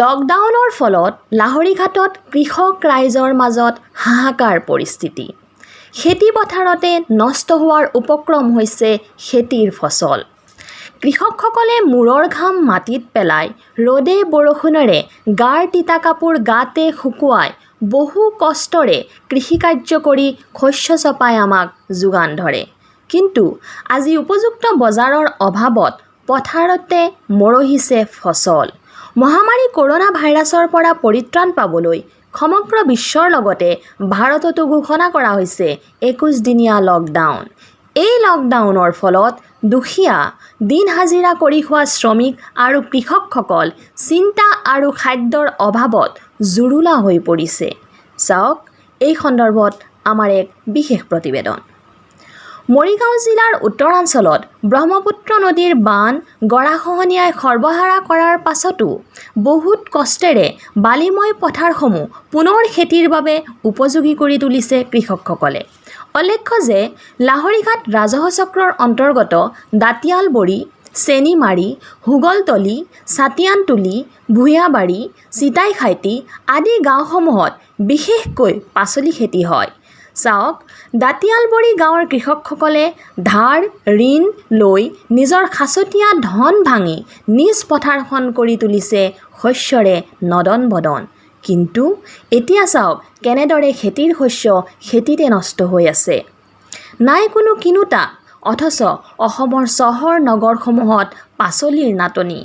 লকডাউনৰ ফলত লাহৰীঘাটত কৃষক ৰাইজৰ মাজত হাহাকাৰ পৰিস্থিতি। খেতি পথাৰতে নষ্ট হোৱাৰ উপক্ৰম হৈছে খেতিৰ ফচল। কৃষকসকলে মূৰৰ ঘাম মাটিত পেলাই ৰ'দে বৰষুণেৰে গাৰ তিতা কাপোৰ গাতে শুকুৱাই বহু কষ্টৰে কৃষিকাৰ্য কৰি শস্য চপাই আমাক যোগান ধৰে। কিন্তু আজি উপযুক্ত বজাৰৰ অভাৱত পথাৰতে মৰহিছে ফচল। মহামাৰী কৰোনা ভাইৰাছৰ পৰা পৰিত্ৰাণ পাবলৈ সমগ্ৰ বিশ্বৰ লগতে ভাৰততো ঘোষণা কৰা হৈছে 21 দিনীয়া লকডাউন। এই লকডাউনৰ ফলত দুখীয়া, দিন হাজিৰা কৰি খোৱা শ্ৰমিক আৰু কৃষকসকল চিন্তা আৰু খাদ্যৰ অভাৱত জুৰুলা হৈ পৰিছে। চাওক এই সন্দৰ্ভত আমাৰ এক বিশেষ প্ৰতিবেদন। মৰিগাঁও জিলাৰ উত্তৰাঞ্চলত ব্ৰহ্মপুত্ৰ নদীৰ বান গৰাখহনীয়াই সৰ্বহাৰা কৰাৰ পাছতো বহুত কষ্টেৰে বালিময় পথাৰসমূহ পুনৰ খেতিৰ বাবে উপযোগী কৰি তুলিছে কৃষকসকলে। উল্লেখ্য যে লাহৰীঘাট ৰাজহ চক্ৰৰ অন্তৰ্গত দাঁতিয়ালবৰী, চেনিমাৰী, হুগলতলী, চাতিয়ানতুলি, ভূঞাবাৰী, চিতাইখাইটি আদি গাঁওসমূহত বিশেষকৈ পাচলি খেতি হয়। চাওক, দাঁতিয়ালবৰী গাঁৱৰ কৃষকসকলে ধাৰ ঋণ লৈ নিজৰ সাঁচতীয়া ধন ভাঙি নিজ পথাৰখন কৰি তুলিছে শস্যৰে নদন বদন। কিন্তু এতিয়া চাওক কেনেদৰে খেতিৰ শস্য খেতিতে নষ্ট হৈ আছে। নাই কোনো কিনোতা, অথচ অসমৰ চহৰ নগৰসমূহত পাচলিৰ নাটনি।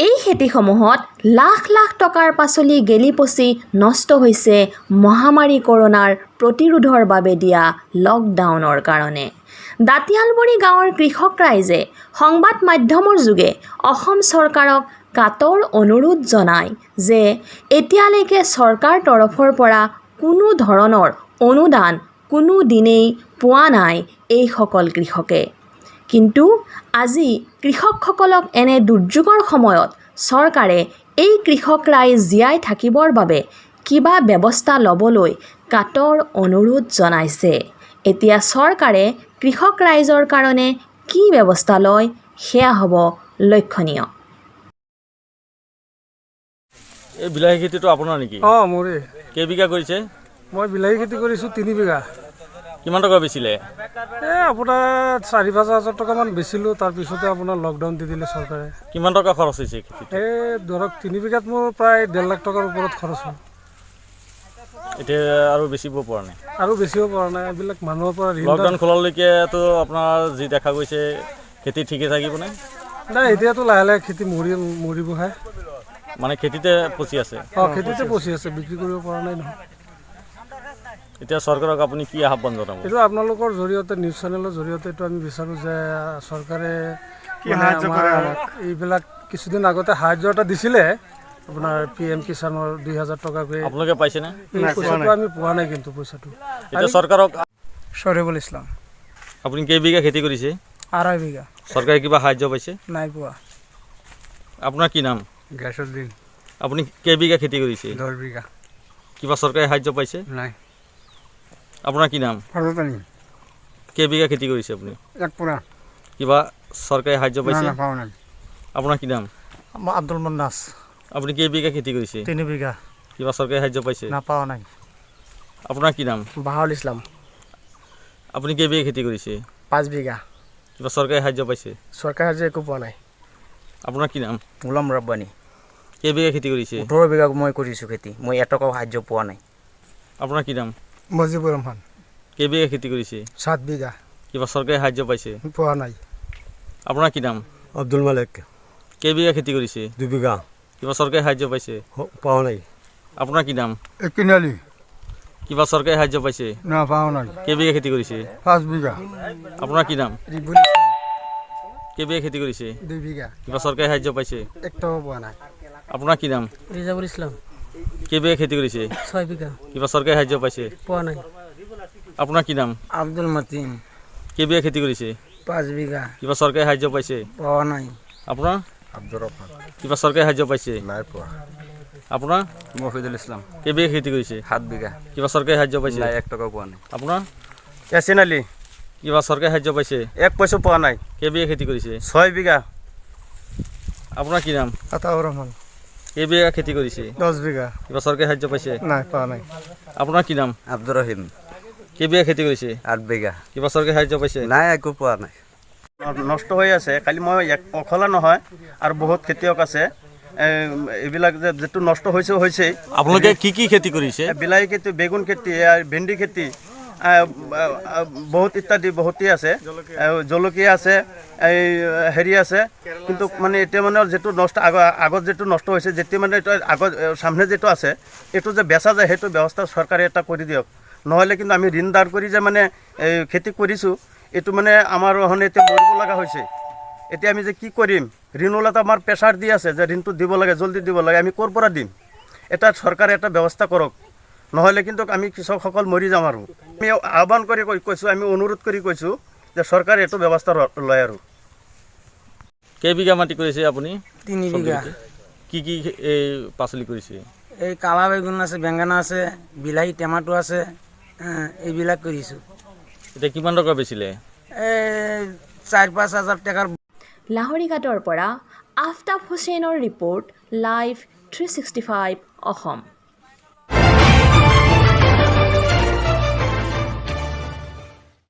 এই খেতিসমূহত লাখ লাখ টকাৰ পাচলি গেলি পচি নষ্ট হৈছে মহামাৰী কৰোনাৰ প্ৰতিৰোধৰ বাবে দিয়া লকডাউনৰ কাৰণে। দাঁতিয়ালবৰী গাঁৱৰ কৃষক ৰাইজে সংবাদ মাধ্যমৰ যোগে অসম চৰকাৰক কাতৰ অনুৰোধ জনায় যে এতিয়ালৈকে চৰকাৰ তৰফৰ পৰা কোনো ধৰণৰ অনুদান কোনো দিনেই পোৱা নাই এইসকল কৃষকে। কিন্তু আজি কৃষকসকলক এনে দুৰ্যোগৰ সময়ত চৰকাৰে এই কৃষক ৰাইজ জীয়াই থাকিবৰ বাবে কিবা ব্যৱস্থা ল'বলৈ কাতৰ অনুৰোধ জনাইছে। এতিয়া চৰকাৰে কৃষক ৰাইজৰ কাৰণে কি ব্যৱস্থা লয় সেয়া হ'ব লক্ষণীয়। এই বিলাহী খেতিটো আপোনাৰ নেকি? মোৰে। কেইবিঘা কৰিছে? মই বিলাহী খেতি কৰিছোঁ 3 বিঘা। কিমান টকা বেচিলে? আপোনাৰ 4-5 হাজাৰ টকামান বেচিলোঁ। তাৰপিছতে আপোনাৰ লকডাউন দি দিলে চৰকাৰে। কিমান টকা খৰচ হৈছে খেতিত? ধৰক 3 বিঘাত মোৰ প্ৰায় 1.5 লাখ টকাৰ ওপৰত খৰচ হ'ল। এতিয়া আৰু বেচিব পৰা নাই? আৰু বেচিব পৰা নাই। এইবিলাক মানুহৰ পৰা লকডাউন খোলালৈকেতো আপোনাৰ যি দেখা গৈছে খেতি ঠিকে থাকিব নে? নাই, এতিয়াতো লাহে লাহে খেতি মৰিবহে। মানে খেতিতে পচি আছে? খেতিতে পচি আছে, বিক্ৰী কৰিব পৰা নাই নহয়। এতিয়া চৰকাৰক আপুনি কি আহ্বান জনাব? এইটো আপোনালোকৰ জৰিয়তে, নিউজ চেনেলৰ জৰিয়তে এইটো আমি বিচাৰোঁ যে চৰকাৰে এইবিলাক কিছুদিন আগতে সাহায্য এটা দিছিলে আপোনাৰ PM কিষাণৰ 2,000 টকাকৈ। আপোনালোকে পাইছেনে? এই পইচাটো আমি পোৱা নাই কিন্তু পইচাটো। এতিয়া চৰকাৰক। শৰীফুল ইছলাম। আপুনি কেইবিঘা খেতি কৰিছে? 2.5 বিঘা। চৰকাৰে কিবা সাহায্য পাইছে? নাই পোৱা। আপোনাৰ কি নাম? গেছুদ্দিন। আপুনি কেইবিঘা খেতি কৰিছে? 10 বিঘা। কিবা চৰকাৰে সাহায্য পাইছে? নাই। আপোনাৰ কি নাম? ফৰতানি। কেইবিঘা খেতি কৰিছে আপুনি? 1 পুৰা। কিবা চৰকাৰে সাহায্য পাইছে? নাপাওঁ নাই। আপোনাৰ কি নাম? আব্দুল মন্নাছ। আপুনি কেইবিঘা খেতি কৰিছে? 3 বিঘা। কিবা চৰকাৰে সাহায্য পাইছে? নাপাওঁ নাই। আপোনাৰ কি নাম? বাহাউল ইছলাম। আপুনি কেইবিঘা খেতি কৰিছে? 5 বিঘা। কিবা চৰকাৰে সাহায্য পাইছে? চৰকাৰে সাহায্য একো পোৱা নাই। আপোনাৰ কি নাম? গোলাম ৰব্বানী। কেইবিঘা খেতি কৰিছে? 18 বিঘা মই কৰিছোঁ খেতি। মই এটকাও সাহায্য পোৱা নাই। আপোনাৰ কি নাম? মজিবুৰ ৰহমান। কেইবিঘা খেতি কৰিছে? 7 বিঘা। কিবা চৰকাৰে সাহায্য পাইছে? পোৱা নাই। আপোনাৰ কি নাম? আব্দুল মালিক। কেইবিঘা খেতি কৰিছে? 2 বিঘা। কিবা চৰকাৰে সাহায্য পাইছে? পোৱা নাই। আপোনাৰ কি নাম? একিনালি। কিবা চৰকাৰে সাহায্য পাইছে? নাপাওঁ নাই। কেইবিঘা খেতি কৰিছে? 5 বিঘা। আপোনাৰ কি নাম? ৰিবুল। কেইবিঘা খেতি কৰিছে? 2 বিঘা। কিবা চৰকাৰে সাহায্য পাইছে? একটাও পোৱা নাই। আপোনাৰ কি নাম? ৰিজাবুল ইছলাম। কেইবিঘা খেতি কৰিছে? 6 বিঘা। কিবা চৰকাৰে সাহায্য পাইছে? পোৱা নাই। আপোনাৰ কি নাম? আব্দুল মতিন। কেইবিঘা খেতি কৰিছে? 5 বিঘা। কিবা চৰকাৰে সাহায্য পাইছে? পোৱা নাই। আপোনাৰ? আব্দুৰ ৰহমান। কিবা চৰকাৰে সাহায্য পাইছে? নাই পোৱা। আপোনাৰ? মফিদুল ইছলাম। কেইবিঘা খেতি কৰিছে? 7 বিঘা। কিবা চৰকাৰে সাহায্য পাইছে? নাই, 1 টকাও পোৱা নাই। আপোনাৰ? ইয়াছিন আলী। কিবা চৰকাৰে সাহায্য পাইছে? 1 পইচা পোৱা নাই। কেইবিঘা খেতি কৰিছে? 6 বিঘা। আপোনাৰ কি নাম? আতাউৰ ৰহমান। কেইবিঘা খেতি কৰিছে 10 বিঘা কিবা চৰকাৰী সাহায্য পাইছে নাই পোৱা নাই আপোনাৰ কি নাম আব্দুৰ ৰহিম কেইবিঘা খেতি কৰিছে 8 বিঘা কিবা চৰকাৰী সাহায্য পাইছে নাই একো পোৱা নাই নষ্ট হৈ আছে খালি মই অকলে নহয় আৰু বহুত খেতিয়ক আছে এইবিলাক যেটো নষ্ট হৈছেই আপোনালোকে কি খেতি কৰিছে বিলাহী খেতি বেগুন খেতি ভেন্দি খেতি বহুত ইত্যাদি বহুতেই আছে জলকীয়া আছে এই হেৰি আছে কিন্তু মানে এতিয়া মানে যেটো নষ্ট আগত যেটো নষ্ট হৈছে যেতিয়া মানে আগত সামনে যেটো আছে এইটো যে বেচা যায় সেইটো ব্যৱস্থা চৰকাৰে এটা কৰি দিয়ক নহ'লে কিন্তু আমি ঋণ দাৰ কৰি যে মানে খেতি কৰিছোঁ এইটো মানে আমাৰ মানে এতিয়া মৰিব লগা হৈছে এতিয়া আমি যে কি কৰিম ঋণওলাটো আমাৰ প্ৰেছাৰ দি আছে যে ঋণটো দিব লাগে জলদি দিব লাগে আমি ক'ৰ পৰা দিম এটা চৰকাৰে এটা ব্যৱস্থা কৰক নহ'লে কিন্তু আমি কৃষকসকল মৰি যাম আৰু আমি আহ্বান কৰি কৈছোঁ আমি অনুৰোধ কৰি কৈছোঁ যে চৰকাৰে এইটো ব্যৱস্থা লয় আৰু কেইবিঘা মাটি কৰিছে আপুনি 3 বিঘা কি এই পাচলি কৰিছে এই কালা বেগুন আছে বেঙেনা আছে বিলাহী টমাটো আছে এইবিলাক কৰিছোঁ এতিয়া কিমান টকা বেচিলে এই 4-5 হাজাৰ টকাৰ লাহৰীঘাটৰ পৰা আফতাব হুছেইনৰ ৰিপৰ্ট লাইভ 365 অসম